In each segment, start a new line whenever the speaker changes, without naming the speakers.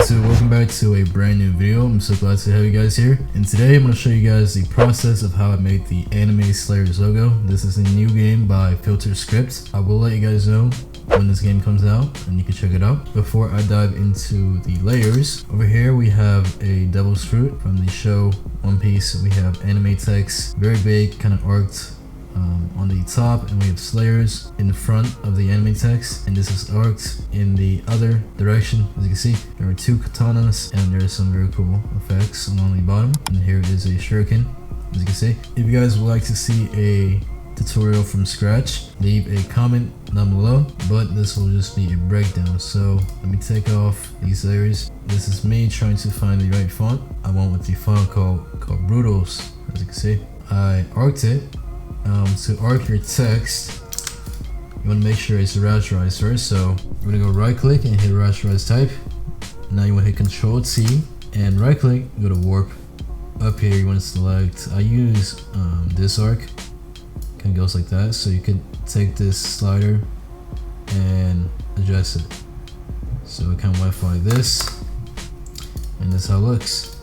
so welcome back to a brand new video. I'm so glad to have you guys here, and today I'm going to show you guys the process of how I made the anime Slayers logo. This is a new game by Filter Script. I will let you guys know when this game comes out and you can check it out. Before I dive into the layers, over here we have a devil's fruit from the show One Piece. We have anime text, very big, kind of arced on the top, and we have Slayers in the front of the anime text, and this is arced in the other direction. As you can see, there are two katanas and there are some very cool effects along the bottom, and here is a shuriken. As you can see, if you guys would like to see a tutorial from scratch, leave a comment down below, but this will just be a breakdown. So let me take off these layers. This is me trying to find the right font. I went with the font called Brutals. As you can see, I arced it. To arc your text, you want to make sure it's rasterized first. So we're gonna go right click and hit rasterize type. Now you want to hit Control T and right click, go to warp. Up here you want to select, I use this arc, kind of goes like that. So you could take this slider and adjust it, so it kind of went like this, and that's how it looks.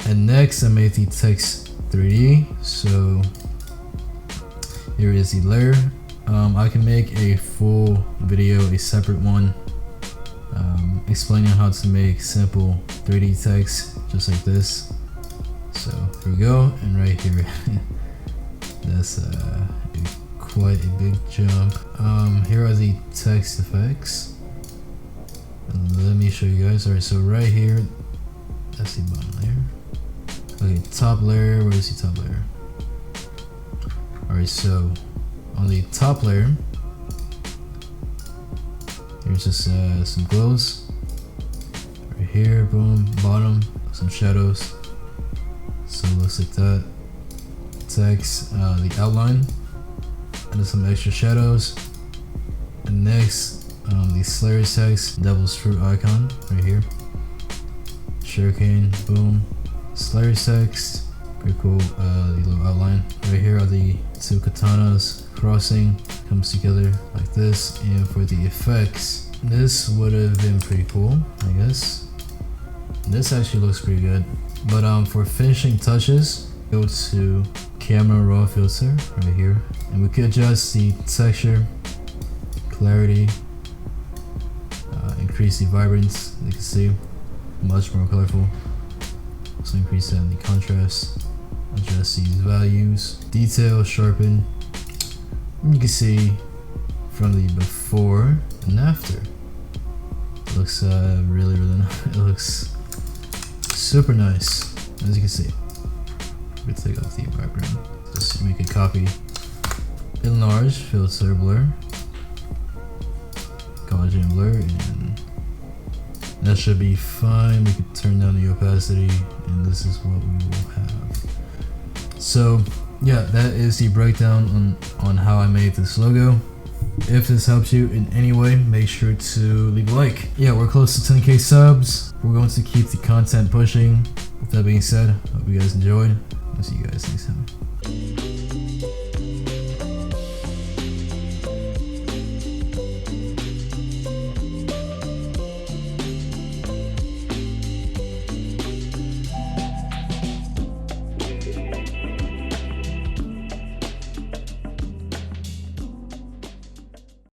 And next I made the text 3D. So here is the layer. I can make a full video, a separate one, explaining how to make simple 3D text just like this. So here we go, and right here that's quite a big jump. Here are the text effects. Let me show you guys. Alright, so right here, that's the bottom layer. Okay, top layer, where is the top layer? Alright, so on the top layer, here's just some glows. Right here, boom, bottom, some shadows. So it looks like that. Text, the outline, and then some extra shadows. And next, the Slayer text, Devil's Fruit icon, right here. Shuriken, boom. Slayer text, pretty cool, the little outline. Right here are the two katanas crossing, comes together like this. And for the effects, this would have been pretty cool, I guess. This actually looks pretty good. But for finishing touches, go to camera raw filter right here, and we could adjust the texture, clarity, increase the vibrance. You can see much more colorful. Also increase the contrast, adjust these values, detail, sharpen. You can see from the before and after. It looks really nice. It looks super nice, as you can see. We take off the background, just make a copy, enlarge, filter, blur, Gaussian blur, and that should be fine. We could turn down the opacity, and this is what we will have. So yeah, that is the breakdown on how I made this logo. If this helps you in any way, make sure to leave a like. Yeah, we're close to 10k subs. We're going to keep the content pushing. With that being said, hope you guys enjoyed. I'll see you guys next time.